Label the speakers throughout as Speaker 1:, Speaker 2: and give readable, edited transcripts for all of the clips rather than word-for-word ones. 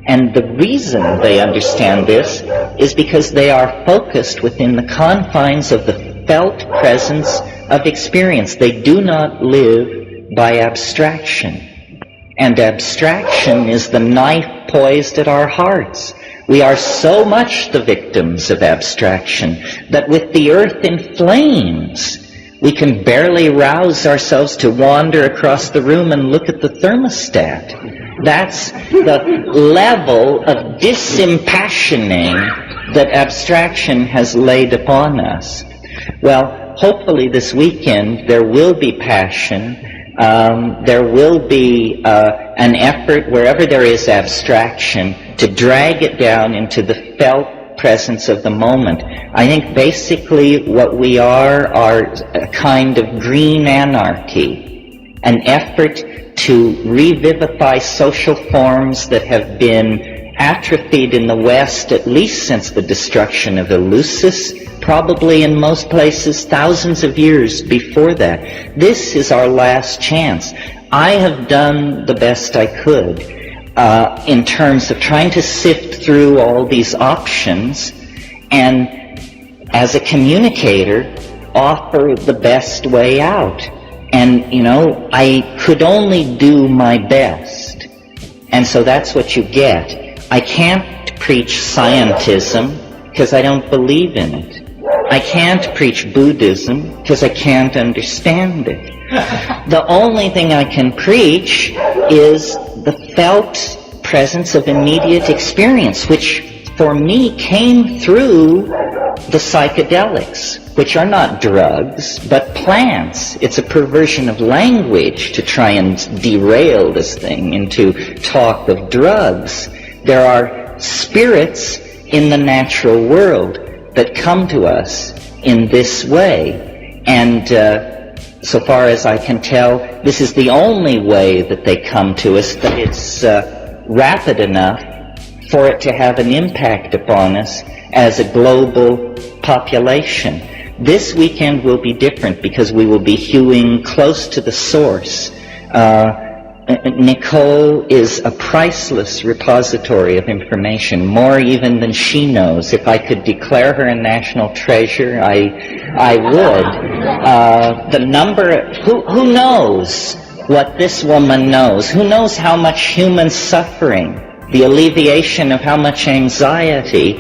Speaker 1: And the reason they understand this is because they are focused within the confines of the felt presence of experience. They do not live by abstraction. And abstraction is the knife poised at our hearts. We are so much the victims of abstraction that with the earth in flames, we can barely rouse ourselves to wander across the room and look at the thermostat. That's the level of disimpassioning that abstraction has laid upon us. Well, hopefully this weekend there will be passion. There will be an effort wherever there is abstraction to drag it down into the felt presence of the moment. I think basically what we are a kind of green anarchy, an effort to revivify social forms that have been atrophied in the West at least since the destruction of Eleusis, probably in most places thousands of years before that. This is our last chance. I have done the best I could in terms of trying to sift through all these options and, as a communicator, offer the best way out. And, I could only do my best. And so that's what you get. I can't preach scientism because I don't believe in it. I can't preach Buddhism because I can't understand it. The only thing I can preach is the felt presence of immediate experience, which for me came through the psychedelics, which are not drugs, but plants. It's a perversion of language to try and derail this thing into talk of drugs. There are spirits in the natural world that come to us in this way. And so far as I can tell, this is the only way that they come to us, that it's rapid enough for it to have an impact upon us as a global population. This weekend will be different because we will be hewing close to the source. Nicole is a priceless repository of information, more even than she knows. If I could declare her a national treasure, I would. The number, who knows what this woman knows? Who knows how much human suffering, the alleviation of how much anxiety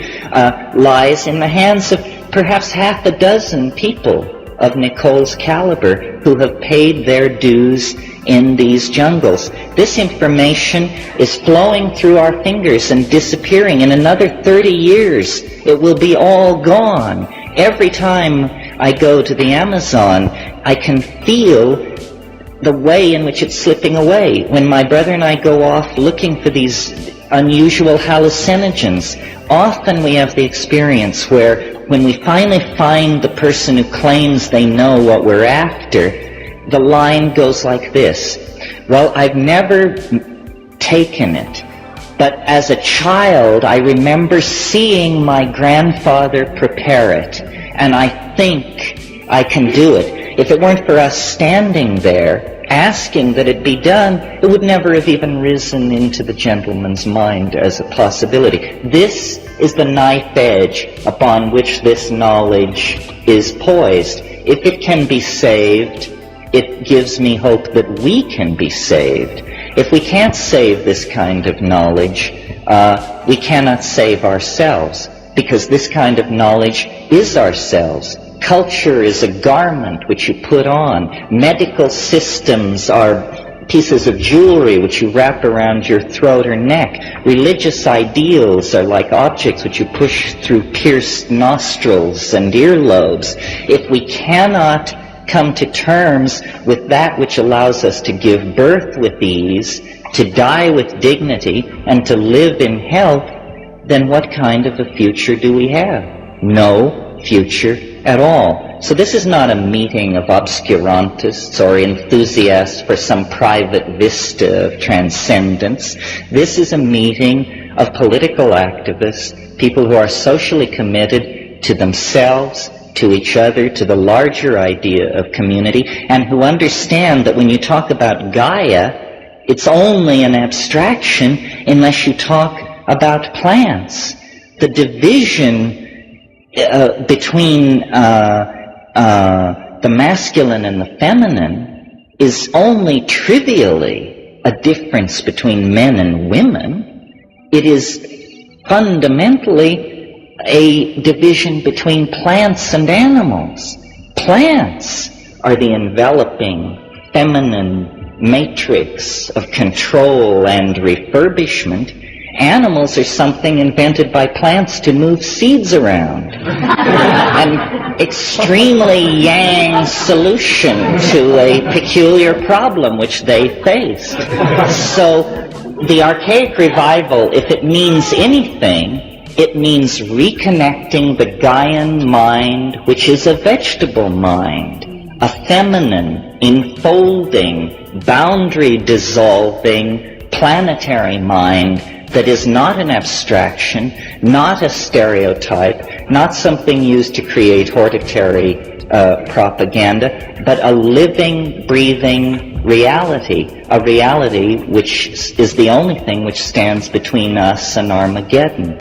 Speaker 1: lies in the hands of perhaps half a dozen people of Nicole's caliber who have paid their dues in these jungles. This information is flowing through our fingers and disappearing. In another 30 years, it will be all gone. Every time I go to the Amazon, I can feel the way in which it's slipping away. When my brother and I go off looking for these unusual hallucinogens, often we have the experience where when we finally find the person who claims they know what we're after, the line goes like this: well, I've never taken it, but as a child I remember seeing my grandfather prepare it, and I think I can do it. If it weren't for us standing there asking that it be done, it would never have even risen into the gentleman's mind as a possibility. This is the knife edge upon which this knowledge is poised. If it can be saved, it gives me hope that we can be saved. If we can't save this kind of knowledge, we cannot save ourselves, because this kind of knowledge is ourselves. Culture is a garment which you put on. Medical systems are pieces of jewelry which you wrap around your throat or neck. Religious ideals are like objects which you push through pierced nostrils and earlobes. If we cannot come to terms with that which allows us to give birth with ease, to die with dignity, and to live in health, then what kind of a future do we have? No future at all. So this is not a meeting of obscurantists or enthusiasts for some private vista of transcendence. This is a meeting of political activists, people who are socially committed to themselves, to each other, to the larger idea of community, and who understand that when you talk about Gaia, it's only an abstraction unless you talk about plants. The division between the masculine and the feminine is only trivially a difference between men and women. It is fundamentally a division between plants and animals. Plants are the enveloping feminine matrix of control and refurbishment. Animals are something invented by plants to move seeds around. An extremely yang solution to a peculiar problem which they faced. So the archaic revival, if it means anything, it means reconnecting the Gaian mind, which is a vegetable mind, a feminine, enfolding, boundary-dissolving, planetary mind that is not an abstraction, not a stereotype, not something used to create hortatory propaganda, but a living, breathing reality, a reality which is the only thing which stands between us and Armageddon.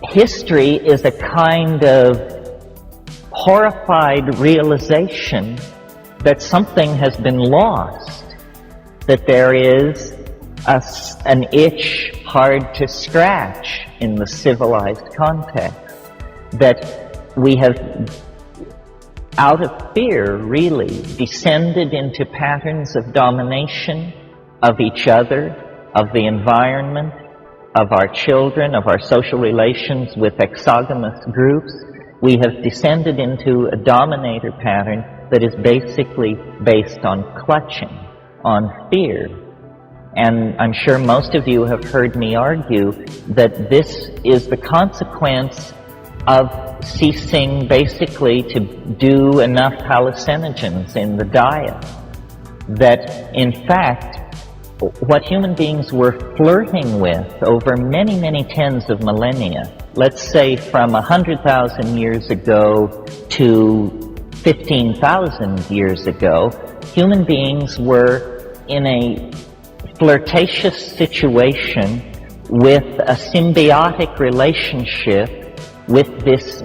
Speaker 1: History is a kind of horrified realization that something has been lost, that there is an itch hard to scratch in the civilized context, that we have, out of fear, really descended into patterns of domination of each other, of the environment, of our children, of our social relations with exogamous groups. We have descended into a dominator pattern that is basically based on clutching, on fear. And I'm sure most of you have heard me argue that this is the consequence of ceasing basically to do enough hallucinogens in the diet. That, in fact, what human beings were flirting with over many, many tens of millennia, let's say from 100,000 years ago to 15,000 years ago, human beings were in a flirtatious situation with a symbiotic relationship with this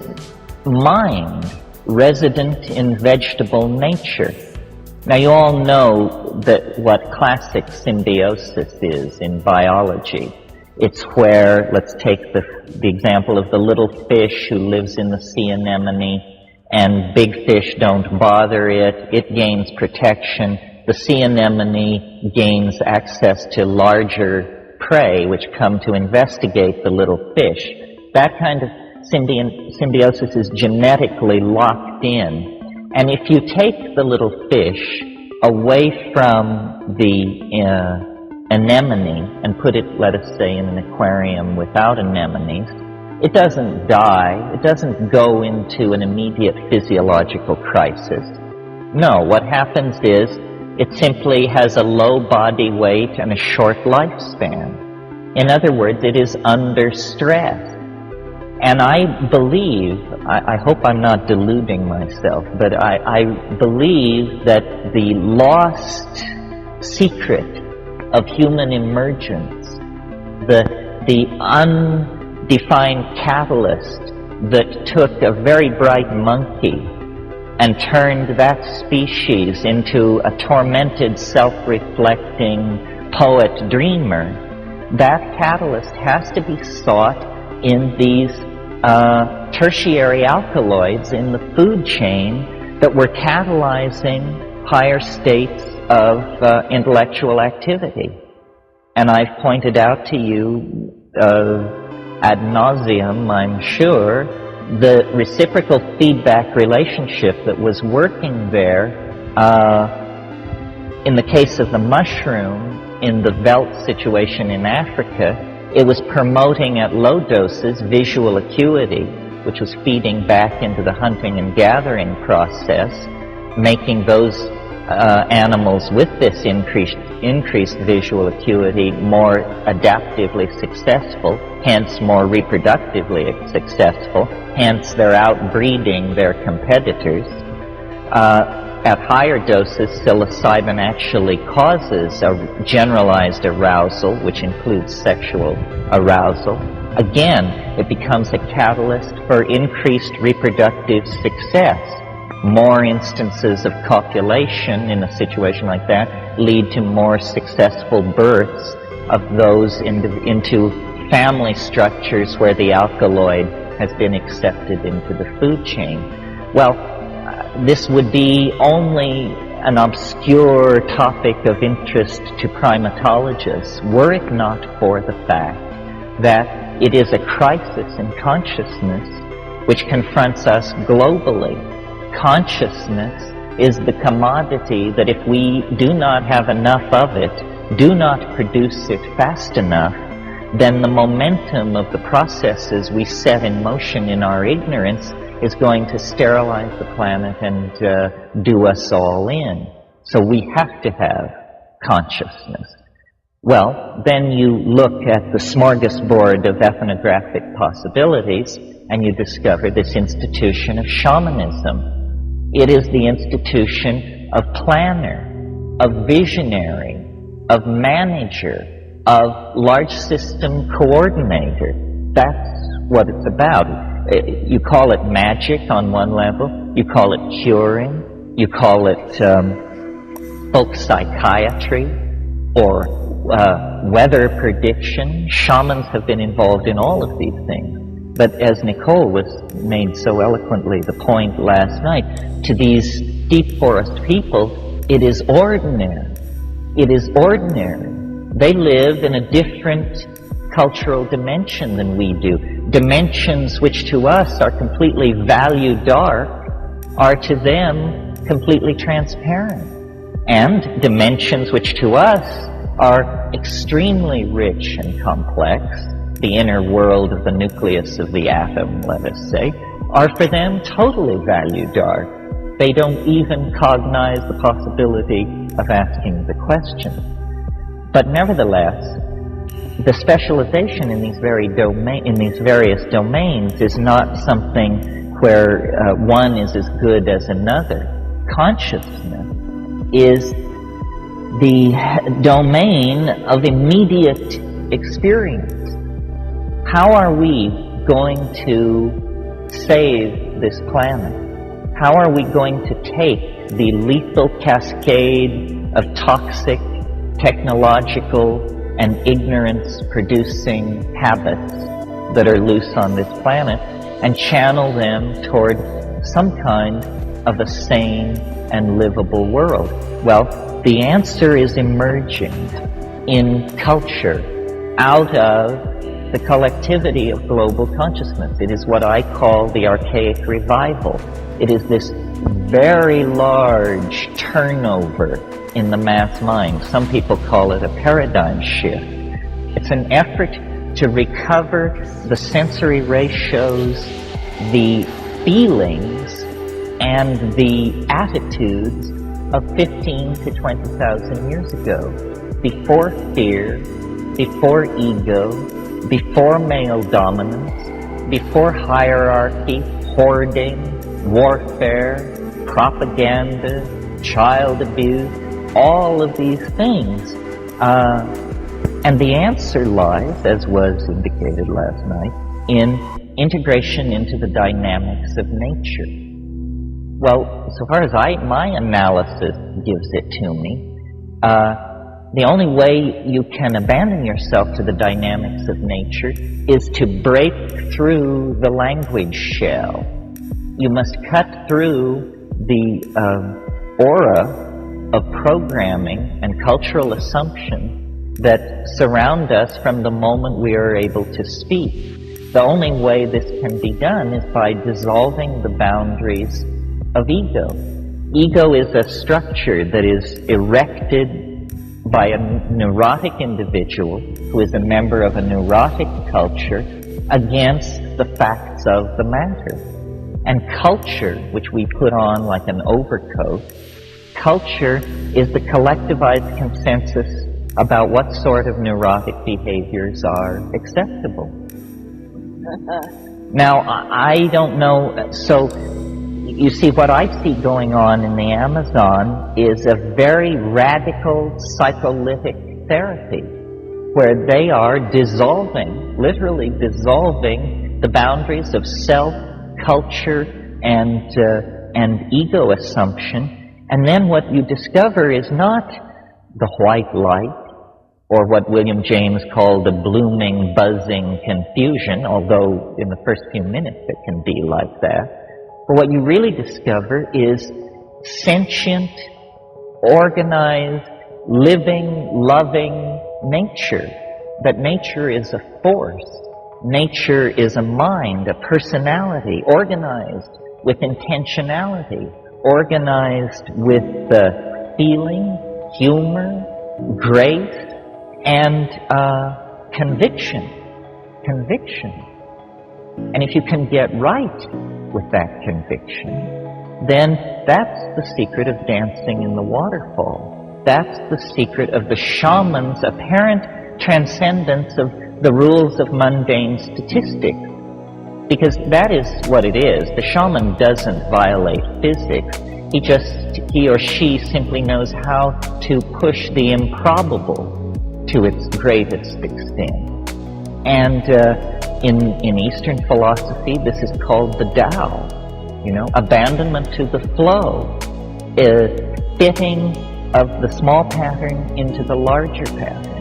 Speaker 1: mind resident in vegetable nature. Now, you all know that what classic symbiosis is in biology. It's where, let's take the example of the little fish who lives in the sea anemone, and big fish don't bother it. It gains protection. The sea anemone gains access to larger prey, which come to investigate the little fish. That kind of symbiosis is genetically locked in. And if you take the little fish away from the anemone and put it, let us say, in an aquarium without anemones, it doesn't die. It doesn't go into an immediate physiological crisis. No, what happens is it simply has a low body weight and a short lifespan. In other words, it is under stress. And I believe, I hope I'm not deluding myself, but I believe that the lost secret of human emergence, the undefined catalyst that took a very bright monkey and turned that species into a tormented, self-reflecting poet-dreamer, that catalyst has to be sought in these tertiary alkaloids in the food chain that were catalyzing higher states of intellectual activity. And I've pointed out to you ad nauseum, I'm sure, the reciprocal feedback relationship that was working there in the case of the mushroom in the veldt situation in Africa. It was promoting at low doses visual acuity, which was feeding back into the hunting and gathering process, making those animals with this increased visual acuity more adaptively successful, hence more reproductively successful, hence they're outbreeding their competitors. at higher doses, psilocybin actually causes a generalized arousal, which includes sexual arousal. Again, it becomes a catalyst for increased reproductive success. More instances of copulation in a situation like that lead to more successful births of those into family structures where the alkaloid has been accepted into the food chain. Well, this would be only an obscure topic of interest to primatologists were it not for the fact that it is a crisis in consciousness which confronts us globally. Consciousness is the commodity that if we do not have enough of it, do not produce it fast enough, then the momentum of the processes we set in motion in our ignorance is going to sterilize the planet and do us all in. So we have to have consciousness. Well, then you look at the smorgasbord of ethnographic possibilities and you discover this institution of shamanism. It is the institution of planner, of visionary, of manager, of large system coordinator. That's what it's about. You call it magic on one level, you call it curing, you call it folk psychiatry, or weather prediction. Shamans have been involved in all of these things. But as Nicole made so eloquently the point last night, to these deep forest people, it is ordinary. It is ordinary. They live in a different cultural dimension than we do. Dimensions which to us are completely value dark are to them completely transparent. And dimensions which to us are extremely rich and complex, the inner world of the nucleus of the atom, let us say, are for them totally value dark. They don't even cognize the possibility of asking the question. But nevertheless, the specialization in these various domains is not something where one is as good as another. Consciousness is the domain of immediate experience. How are we going to save this planet? How are we going to take the lethal cascade of toxic, technological, and ignorance-producing habits that are loose on this planet and channel them toward some kind of a sane and livable world? Well, the answer is emerging in culture out of the collectivity of global consciousness. It is what I call the archaic revival. It is this very large turnover in the mass mind. Some people call it a paradigm shift. It's an effort to recover the sensory ratios, the feelings, and the attitudes of 15 to 20,000 years ago, before fear, before ego, before male dominance, before hierarchy, hoarding, warfare, propaganda, child abuse, all of these things. And the answer lies, as was indicated last night, in integration into the dynamics of nature. Well, so far as my analysis gives it to me, the only way you can abandon yourself to the dynamics of nature is to break through the language shell. You must cut through the aura of programming and cultural assumption that surround us from the moment we are able to speak. The only way this can be done is by dissolving the boundaries of ego. Ego is a structure that is erected by a neurotic individual who is a member of a neurotic culture against the facts of the matter. And culture, which we put on like an overcoat, culture is the collectivized consensus about what sort of neurotic behaviors are acceptable. Now, I don't know, so you see, what I see going on in the Amazon is a very radical psycholytic therapy, where they are dissolving, literally dissolving the boundaries of self, culture, and ego assumption. And then what you discover is not the white light, or what William James called the blooming, buzzing confusion, although in the first few minutes it can be like that. But what you really discover is sentient, organized, living, loving nature. That nature is a force. Nature is a mind, a personality, organized with intentionality, organized with feeling, humor, grace, and conviction. And if you can get right with that conviction, then that's the secret of dancing in the waterfall. That's the secret of the shaman's apparent transcendence of the rules of mundane statistics. Because that is what it is. The shaman doesn't violate physics. He or she simply knows how to push the improbable to its greatest extent. And in Eastern philosophy, this is called the Tao. Abandonment to the flow, fitting of the small pattern into the larger pattern.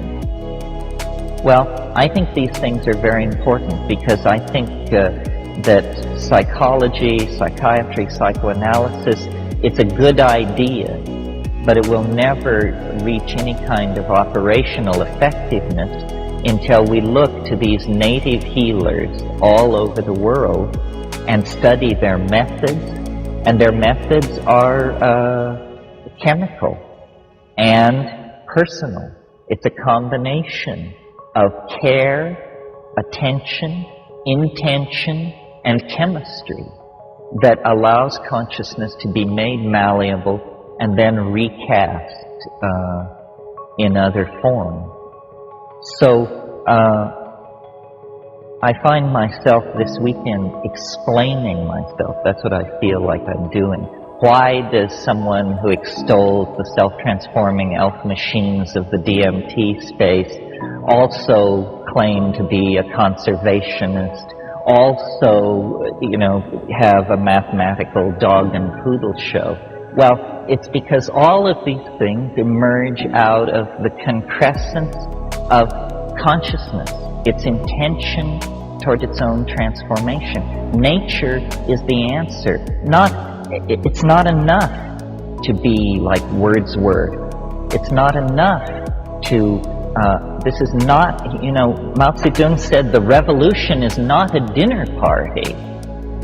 Speaker 1: Well, I think these things are very important, because I think that psychology, psychiatry, psychoanalysis, it's a good idea, but it will never reach any kind of operational effectiveness until we look to these native healers all over the world and study their methods. And their methods are chemical and personal. It's a combination of care, attention, intention, and chemistry that allows consciousness to be made malleable and then recast in other form. So I find myself this weekend explaining myself. That's what I feel like I'm doing. Why does someone who extols the self-transforming elf machines of the DMT space also claim to be a conservationist, also, have a mathematical dog and poodle show? Well, it's because all of these things emerge out of the concrescence of consciousness, its intention toward its own transformation. Nature is the answer. It's not enough to be like Wordsworth. It's not enough to, this is not, Mao Zedong said the revolution is not a dinner party.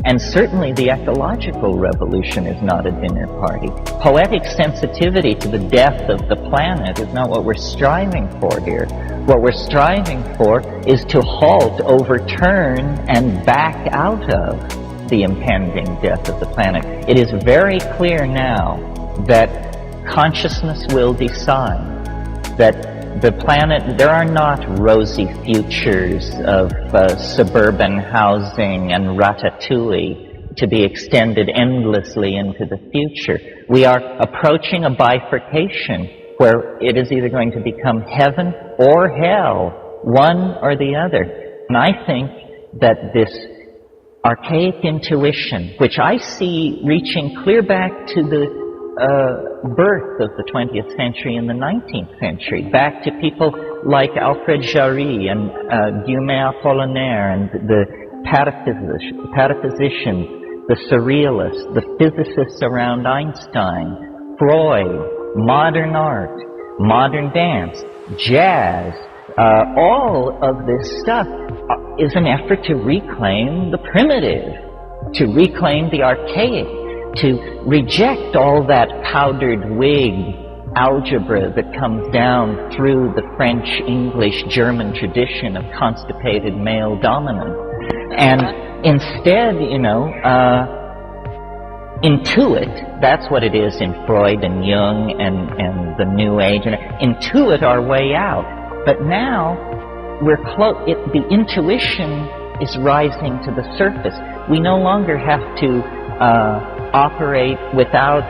Speaker 1: And certainly the ecological revolution is not a dinner party. Poetic sensitivity to the death of the planet is not what we're striving for here. What we're striving for is to halt, overturn, and back out of the impending death of the planet. It is very clear now that consciousness will decide that the planet, there are not rosy futures of suburban housing and ratatouille to be extended endlessly into the future. We are approaching a bifurcation where it is either going to become heaven or hell, one or the other. And I think that this archaic intuition, which I see reaching clear back to the birth of the 20th century and the 19th century, back to people like Alfred Jarry and Guillaume Apollinaire and the pataphysicians, the surrealists, the physicists around Einstein, Freud, modern art, modern dance, jazz, all of this stuff is an effort to reclaim the primitive, to reclaim the archaic, to reject all that powdered wig algebra that comes down through the French, English, German tradition of constipated male dominance. And instead, intuit, that's what it is in Freud and Jung and the New Age, and intuit our way out. But now, the intuition is rising to the surface. We no longer have to operate without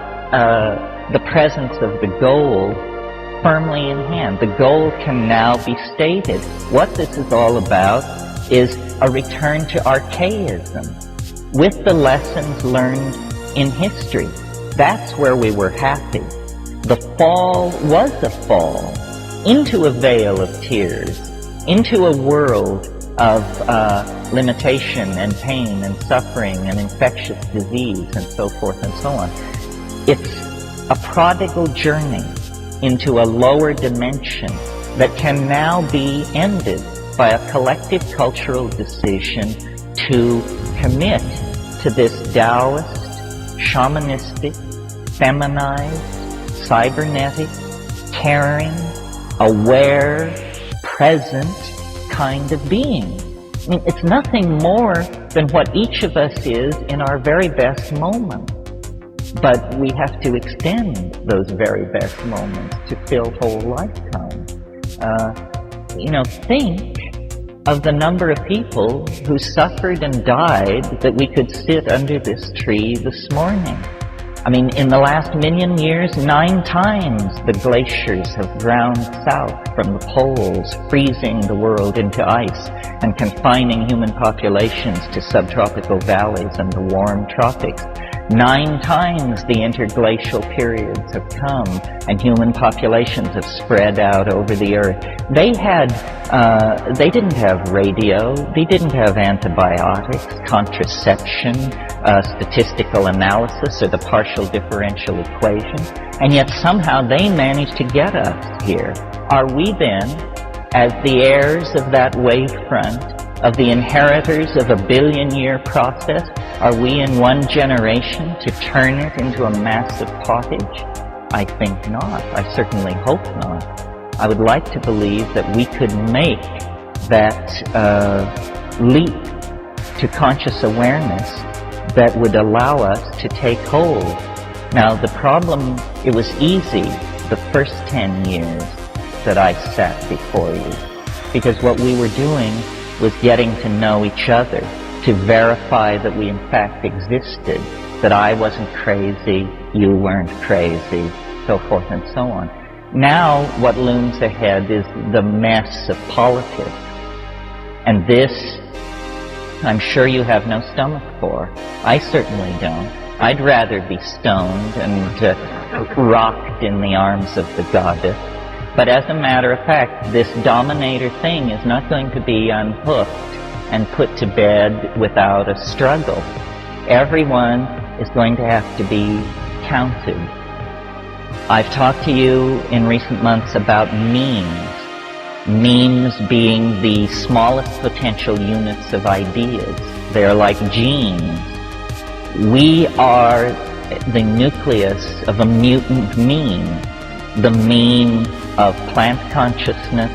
Speaker 1: the presence of the goal firmly in hand. The goal can now be stated. What this is all about is a return to archaism with the lessons learned in history. That's where we were happy. The fall was a fall into a veil of tears, into a world of limitation and pain and suffering and infectious disease and so forth and so on. It's a prodigal journey into a lower dimension that can now be ended by a collective cultural decision to commit to this Taoist, shamanistic, feminized, cybernetic, caring, aware, present kind of being. I mean, it's nothing more than what each of us is in our very best moment. But we have to extend those very best moments to fill whole lifetimes. Think of the number of people who suffered and died that we could sit under this tree this morning. I mean, in the last million years, 9 times the glaciers have drowned south from the poles, freezing the world into ice and confining human populations to subtropical valleys and the warm tropics. 9 times the interglacial periods have come and human populations have spread out over the earth. They didn't have radio, they didn't have antibiotics, contraception, statistical analysis, or the partial differential equation, and yet somehow they managed to get us here. Are we then, as the heirs of that wavefront, of the inheritors of a billion-year process, are we in one generation to turn it into a massive pottage? I think not. I certainly hope not. I would like to believe that we could make that leap to conscious awareness that would allow us to take hold. Now, the problem, it was easy the first 10 years that I sat before you, because what we were doing was getting to know each other, to verify that we in fact existed, that I wasn't crazy, you weren't crazy, so forth and so on. Now what looms ahead is the mess of politics. And this, I'm sure you have no stomach for. I certainly don't. I'd rather be stoned and rocked in the arms of the goddess. But as a matter of fact, this dominator thing is not going to be unhooked and put to bed without a struggle. Everyone is going to have to be counted. I've talked to you in recent months about memes. Memes being the smallest potential units of ideas. They're like genes. We are the nucleus of a mutant meme. The meme of plant consciousness,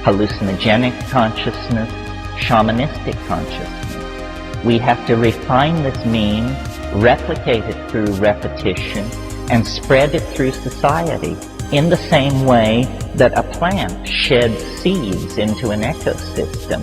Speaker 1: hallucinogenic consciousness, shamanistic consciousness. We have to refine this meme, replicate it through repetition, and spread it through society in the same way that a plant sheds seeds into an ecosystem.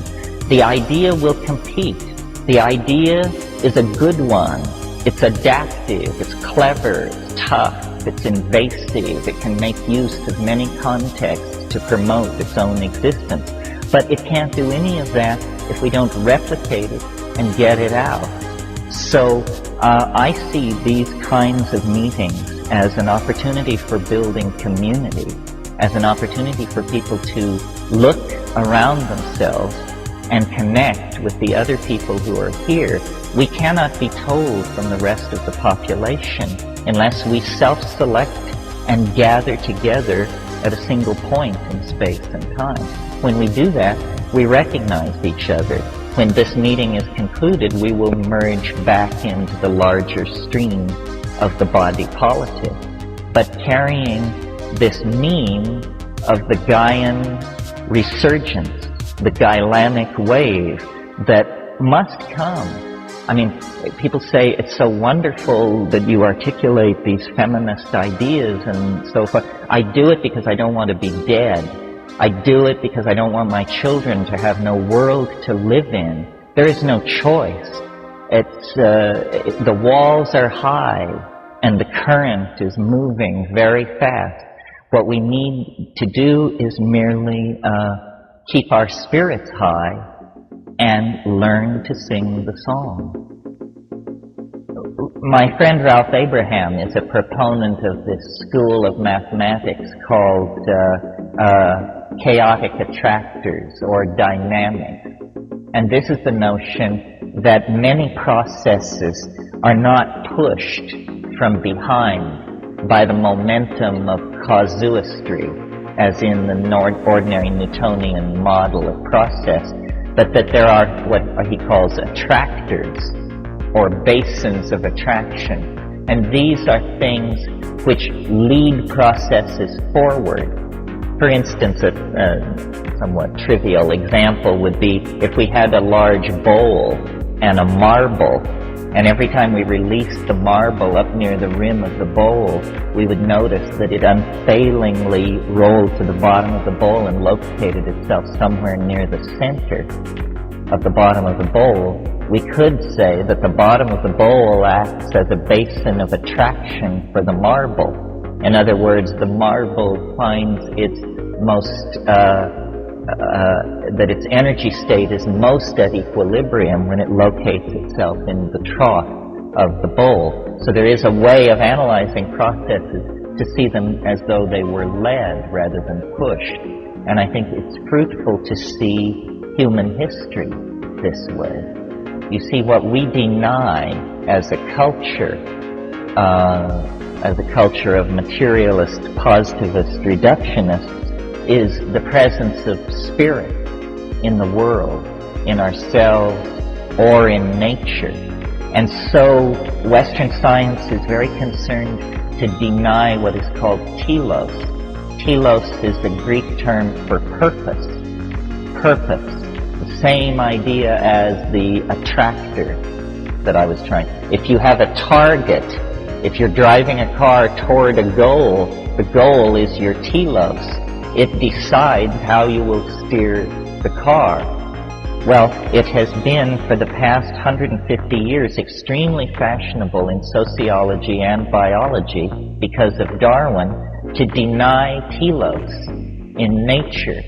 Speaker 1: The idea will compete. The idea is a good one. It's adaptive, it's clever, it's tough, it's invasive, it can make use of many contexts to promote its own existence. But it can't do any of that if we don't replicate it and get it out. So I see these kinds of meetings as an opportunity for building community, as an opportunity for people to look around themselves and connect with the other people who are here. We cannot be told from the rest of the population unless we self-select and gather together at a single point in space and time. When we do that, we recognize each other. When this meeting is concluded, we will merge back into the larger stream of the body politic. But carrying this meme of the Gaian resurgence, the Gailanic wave that must come. I mean, people say it's so wonderful that you articulate these feminist ideas and so forth. I do it because I don't want to be dead. I do it because I don't want my children to have no world to live in. There is no choice. the walls are high and the current is moving very fast. What we need to do is merely keep our spirits high and learn to sing the song. My friend Ralph Abraham is a proponent of this school of mathematics called chaotic attractors or dynamics. And this is the notion that many processes are not pushed from behind by the momentum of casuistry, as in the ordinary Newtonian model of process, but that there are what he calls attractors, or basins of attraction. And these are things which lead processes forward. For instance, a somewhat trivial example would be if we had a large bowl and a marble, and every time we released the marble up near the rim of the bowl, we would notice that it unfailingly rolled to the bottom of the bowl and located itself somewhere near the center of the bottom of the bowl. We could say that the bottom of the bowl acts as a basin of attraction for the marble. In other words, the marble finds its most, that its energy state is most at equilibrium when it locates itself in the trough of the bowl. So there is a way of analyzing processes to see them as though they were led rather than pushed. And I think it's fruitful to see human history this way. You see, what we deny as a culture of materialist, positivist, reductionists, is the presence of spirit in the world, in ourselves, or in nature. And so Western science is very concerned to deny what is called telos. Telos is the Greek term for purpose. Purpose. The same idea as the attractor that I was trying. If you have a target, if you're driving a car toward a goal, the goal is your telos. It decides how you will steer the car. Well, it has been for the past 150 years extremely fashionable in sociology and biology, because of Darwin, to deny telos in nature.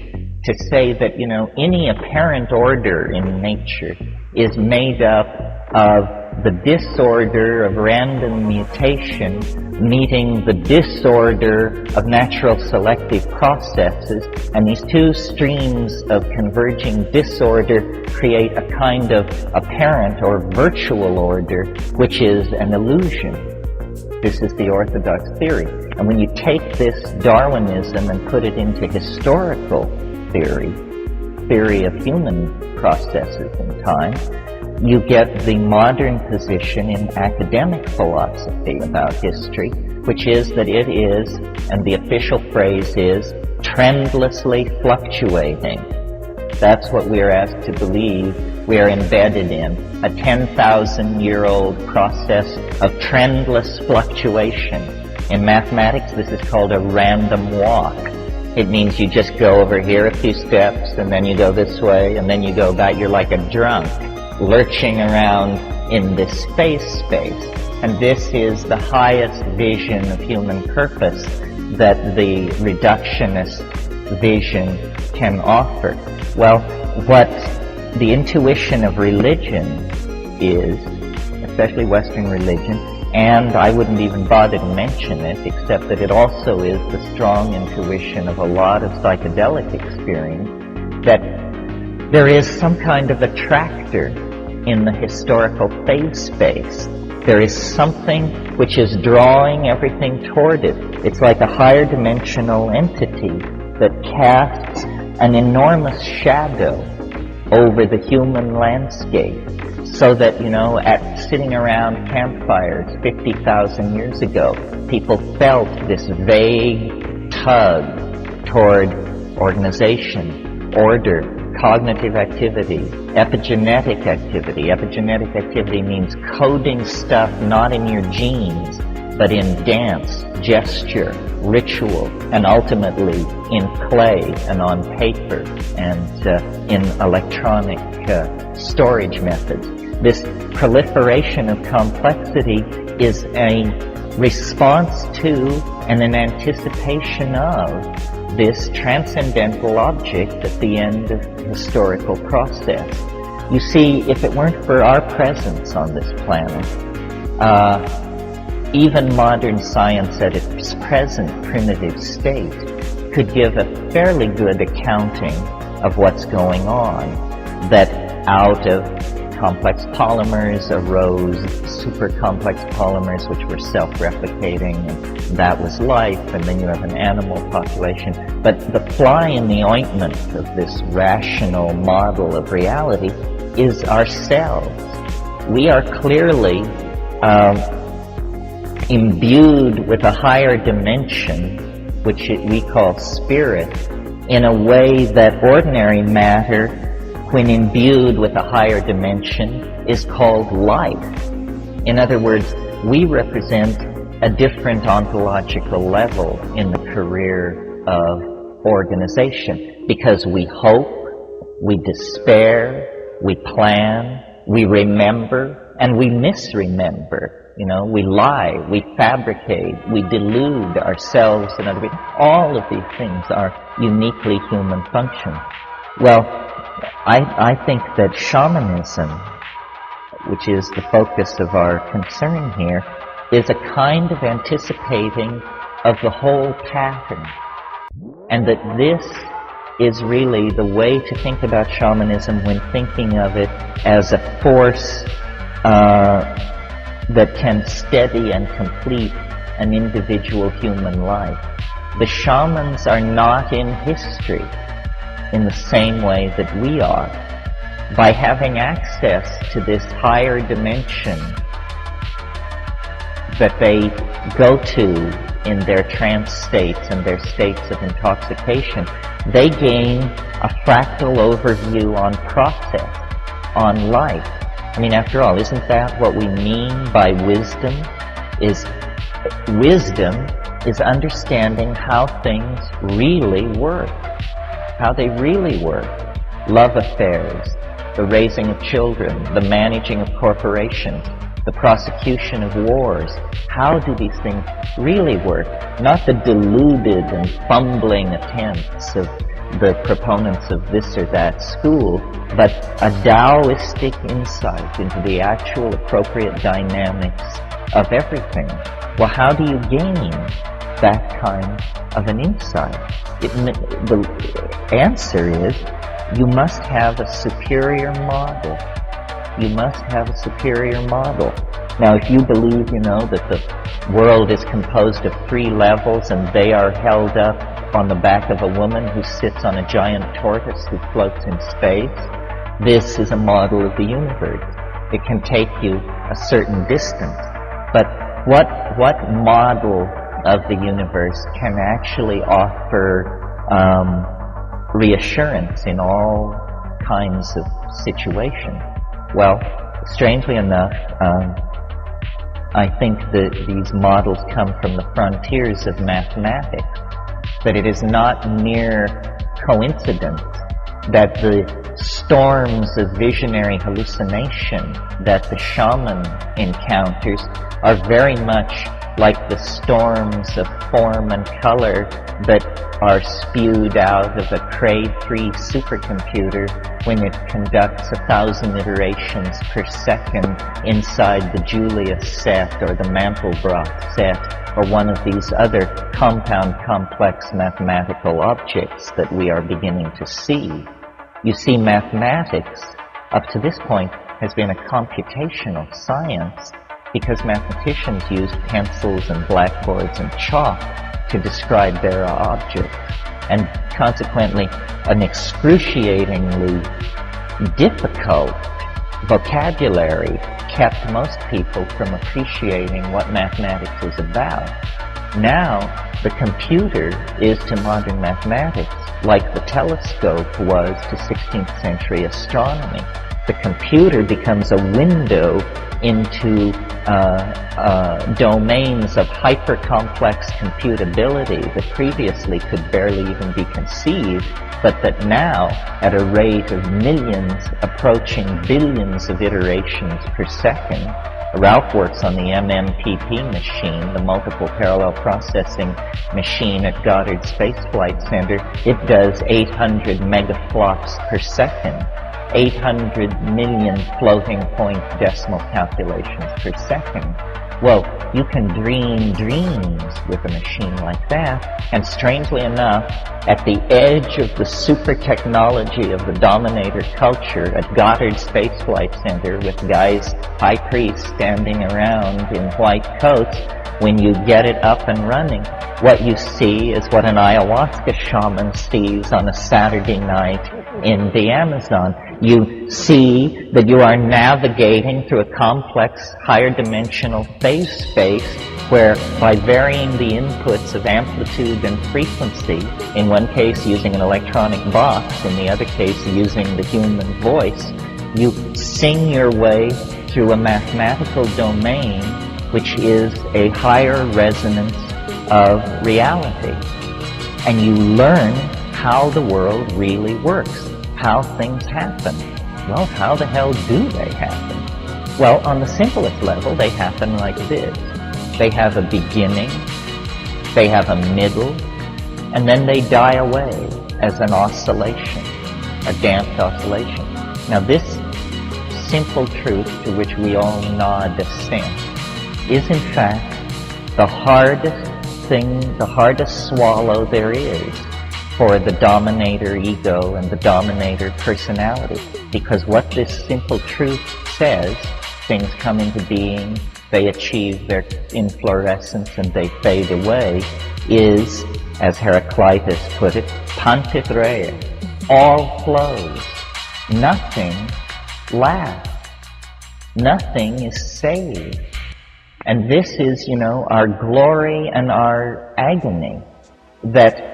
Speaker 1: To say that, any apparent order in nature is made up of the disorder of random mutation meeting the disorder of natural selective processes, and these two streams of converging disorder create a kind of apparent or virtual order, which is an illusion. This is the orthodox theory. And when you take this Darwinism and put it into historical theory of human processes in time, you get the modern position in academic philosophy about history, which is that it is, and the official phrase is, trendlessly fluctuating. That's what we are asked to believe we are embedded in, a 10,000-year-old process of trendless fluctuation. In mathematics, this is called a random walk. It means you just go over here a few steps, and then you go this way, and then you go back. You're like a drunk, lurching around in this space. And this is the highest vision of human purpose that the reductionist vision can offer. Well, what the intuition of religion is, especially Western religion, and I wouldn't even bother to mention it, except that it also is the strong intuition of a lot of psychedelic experience, that there is some kind of attractor in the historical phase space. There is something which is drawing everything toward it. It's like a higher dimensional entity that casts an enormous shadow over the human landscape, so that, sitting around campfires 50,000 years ago, people felt this vague tug toward organization, order, cognitive activity, epigenetic activity. Epigenetic activity means coding stuff not in your genes, but in dance, gesture, ritual, and ultimately in clay and on paper and in electronic storage methods. This proliferation of complexity is a response to and an anticipation of this transcendental object at the end of the historical process. You see, if it weren't for our presence on this planet, even modern science at its present primitive state could give a fairly good accounting of what's going on, that out of complex polymers arose super complex polymers which were self-replicating, and that was life, and then you have an animal population. But the fly in the ointment of this rational model of reality is ourselves. We are clearly imbued with a higher dimension, which we call spirit, in a way that ordinary matter, when imbued with a higher dimension, is called life. In other words, we represent a different ontological level in the career of organization, because we hope, we despair, we plan, we remember, and we misremember. You know, we lie, we fabricate, we delude ourselves and other people. All of these things are uniquely human functions. Well, I think that shamanism, which is the focus of our concern here, is a kind of anticipating of the whole pattern. And that this is really the way to think about shamanism when thinking of it as a force that can steady and complete an individual human life. The shamans are not in history in the same way that we are. By having access to this higher dimension that they go to in their trance states and their states of intoxication, they gain a fractal overview on process, on life. I mean, after all, isn't that what we mean by wisdom? Wisdom is understanding how things really work, how they really work. Love affairs, the raising of children, the managing of corporations, the prosecution of wars. How do these things really work? Not the deluded and fumbling attempts of the proponents of this or that school, but a Taoistic insight into the actual appropriate dynamics of everything. Well, how do you gain that kind of an insight? The answer is, you must have a superior model. You must have a superior model. Now, if you believe, that the world is composed of 3 levels and they are held up on the back of a woman who sits on a giant tortoise who floats in space, this is a model of the universe. It can take you a certain distance. But what model of the universe can actually offer reassurance in all kinds of situations? Well, strangely enough, I think that these models come from the frontiers of mathematics, that it is not mere coincidence that the storms of visionary hallucination that the shaman encounters are very much like the storms of form and color that are spewed out of a Cray 3 supercomputer when it conducts 1,000 iterations per second inside the Julius set or the Mandelbrot set or one of these other compound complex mathematical objects that we are beginning to see. You see, mathematics up to this point has been a computational science because mathematicians used pencils and blackboards and chalk to describe their objects, and consequently an excruciatingly difficult vocabulary kept most people from appreciating what mathematics is about. Now, the computer is to modern mathematics like the telescope was to 16th century astronomy. The computer becomes a window into domains of hyper-complex computability that previously could barely even be conceived, but that now, at a rate of millions approaching billions of iterations per second, Ralph works on the MMPP machine, the multiple parallel processing machine at Goddard Space Flight Center. It does 800 megaflops per second, 800 million floating point decimal calculations per second. Well, you can dream dreams with a machine like that, and strangely enough, at the edge of the super technology of the dominator culture at Goddard Space Flight Center, with guys, high priests, standing around in white coats, when you get it up and running, what you see is what an ayahuasca shaman sees on a Saturday night in the Amazon. You see that you are navigating through a complex, higher dimensional phase space where, by varying the inputs of amplitude and frequency, in one case using an electronic box, in the other case using the human voice, you sing your way through a mathematical domain which is a higher resonance of reality. And you learn how the world really works, how things happen. Well, how the hell do they happen? Well, on the simplest level, they happen like this. They have a beginning, they have a middle, and then they die away as an oscillation, a damped oscillation. Now, this simple truth to which we all nod assent is in fact the hardest thing, the hardest swallow there is for the dominator ego and the dominator personality. Because what this simple truth says, things come into being, they achieve their inflorescence and they fade away, is, as Heraclitus put it, tantit rea, all flows. Nothing lasts. Nothing is saved. And this is, our glory and our agony. That,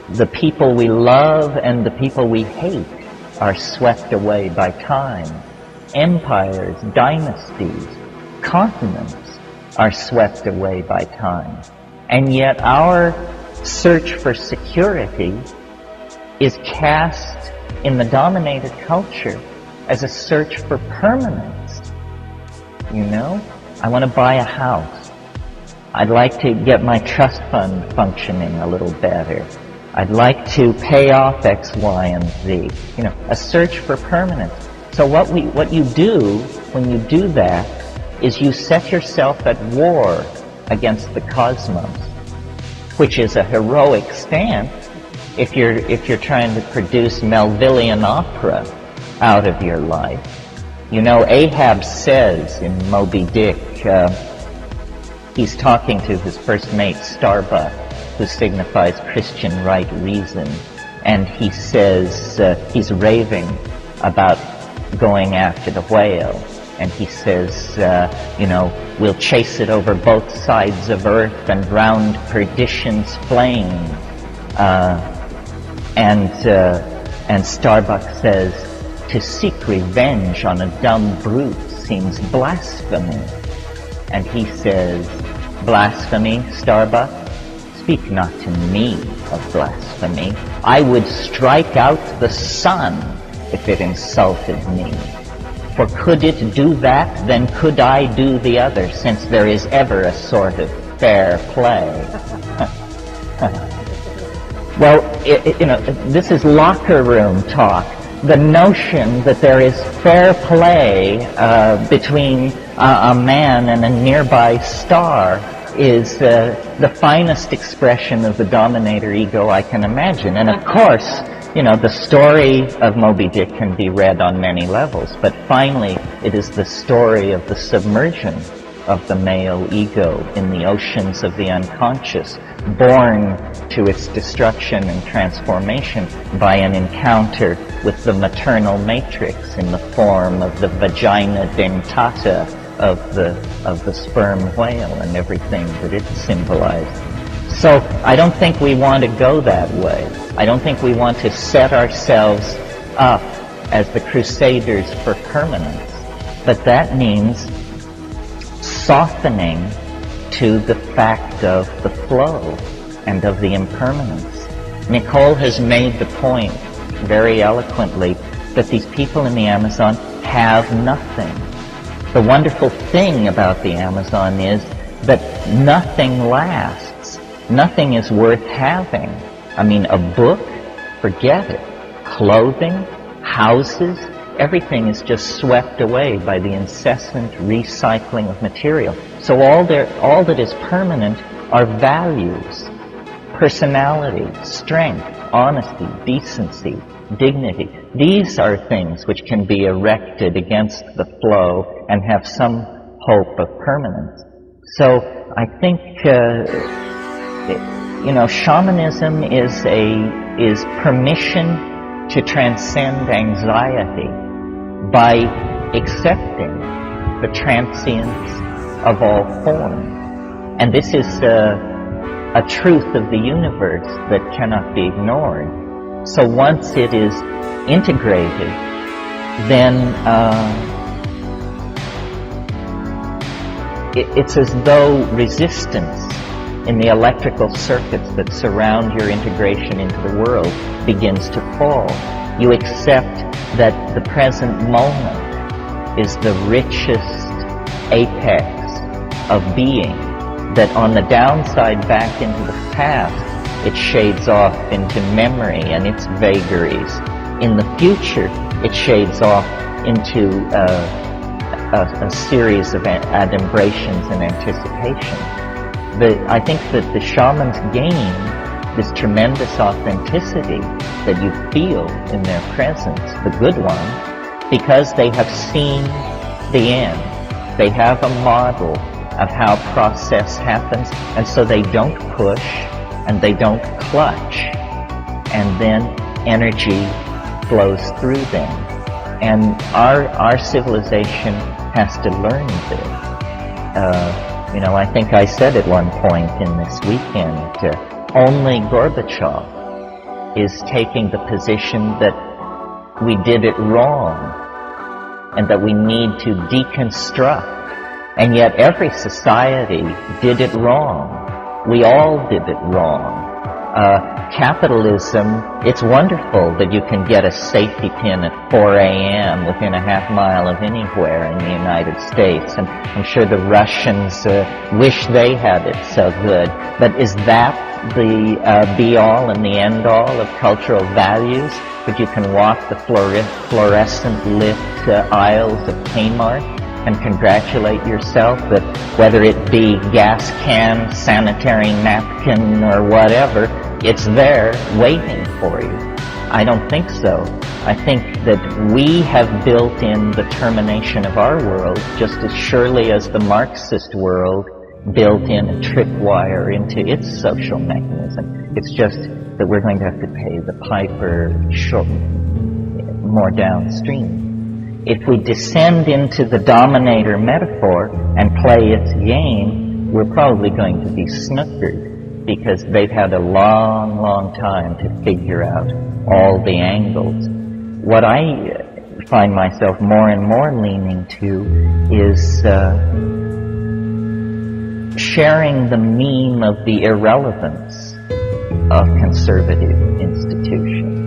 Speaker 1: the people we love and the people we hate are swept away by time. Empires, dynasties, continents are swept away by time. And yet our search for security is cast in the dominated culture as a search for permanence. I want to buy a house. I'd like to get my trust fund functioning a little better. I'd like to pay off X, Y, and Z. A search for permanence. So what you do when you do that is you set yourself at war against the cosmos, which is a heroic stance if you're trying to produce Melvillian opera out of your life. Ahab says in Moby Dick, he's talking to his first mate Starbuck, who signifies Christian right reason, and he says, he's raving about going after the whale, and he says, we'll chase it over both sides of earth and round perdition's flame. And Starbuck says, to seek revenge on a dumb brute seems blasphemy. And he says, blasphemy, Starbuck? Speak not to me of blasphemy. I would strike out the sun if it insulted me. For could it do that, then could I do the other, since there is ever a sort of fair play. Well, this is locker room talk. The notion that there is fair play between a man and a nearby star is the finest expression of the dominator ego I can imagine. And of course, the story of Moby Dick can be read on many levels, but finally it is the story of the submersion of the male ego in the oceans of the unconscious, born to its destruction and transformation by an encounter with the maternal matrix in the form of the vagina dentata of the sperm whale and everything that it symbolized. So I don't think we want to go that way. I don't think we want to set ourselves up as the crusaders for permanence. But that means softening to the fact of the flow and of the impermanence. Nicole has made the point very eloquently that these people in the Amazon have nothing. The wonderful thing about the Amazon is that nothing lasts. Nothing is worth having. I mean, a book, forget it. Clothing, houses, everything is just swept away by the incessant recycling of material. So all that is permanent are values, personality, strength, honesty, decency, dignity. These are things which can be erected against the flow and have some hope of permanence. So I think, shamanism is permission to transcend anxiety by accepting the transience of all form. And this is a truth of the universe that cannot be ignored. So once it is integrated, then it's as though resistance in the electrical circuits that surround your integration into the world begins to fall. You accept that the present moment is the richest apex of being, that on the downside back into the past, it shades off into memory and its vagaries. In the future, it shades off into a series of adumbrations and anticipations. I think that the shamans gain this tremendous authenticity that you feel in their presence, the good one, because they have seen the end. They have a model of how process happens, and so they don't push and they don't clutch, and then energy flows through them. And our civilization has to learn this. I think I said at one point in this weekend, only Gorbachev is taking the position that we did it wrong and that we need to deconstruct. And yet every society did it wrong. We all did it wrong. Capitalism, it's wonderful that you can get a safety pin at 4 a.m. within a half mile of anywhere in the United States. And I'm sure the Russians wish they had it so good. But is that the be-all and the end-all of cultural values? That you can walk the fluorescent lit aisles of Kmart and congratulate yourself that whether it be gas can, sanitary napkin, or whatever, it's there waiting for you. I don't think so. I think that we have built in the termination of our world just as surely as the Marxist world built in a tripwire into its social mechanism. It's just that we're going to have to pay the piper more downstream. If we descend into the dominator metaphor and play its game, we're probably going to be snookered because they've had a long, long time to figure out all the angles. What I find myself more and more leaning to is sharing the meme of the irrelevance of conservative institutions.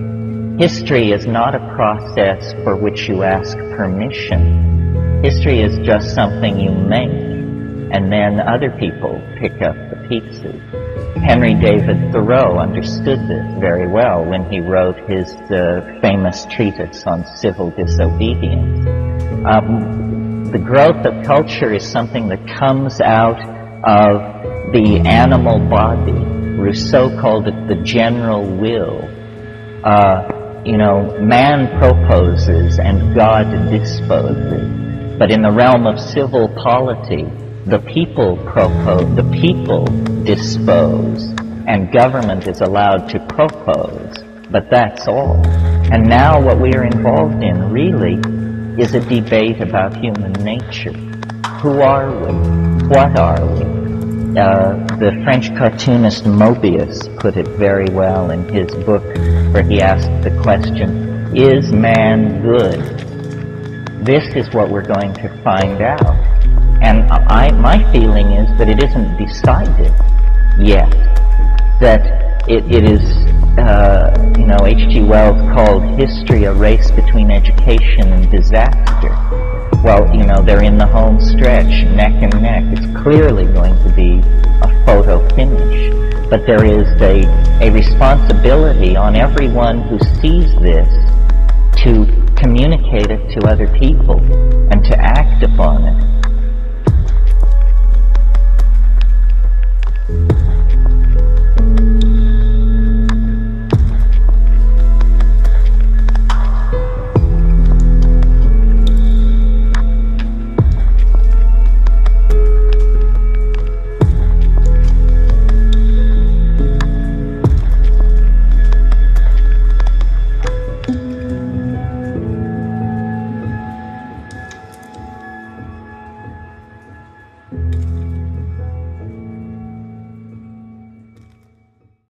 Speaker 1: History is not a process for which you ask permission. History is just something you make, and then other people pick up the pieces. Henry David Thoreau understood this very well when he wrote his famous treatise on civil disobedience. The growth of culture is something that comes out of the animal body. Rousseau called it the general will. Man proposes and God disposes. But in the realm of civil polity, the people propose, the people dispose, and government is allowed to propose. But that's all. And now what we are involved in really is a debate about human nature. Who are we? What are we? The French cartoonist Mobius put it very well in his book where he asked the question, is man good? This is what we're going to find out. And my feeling is that it isn't decided yet. That it is, H.G. Wells called history a race between education and disaster. Well, they're in the home stretch, neck and neck. It's clearly going to be a photo finish. But there is a responsibility on everyone who sees this to communicate it to other people and to act upon it.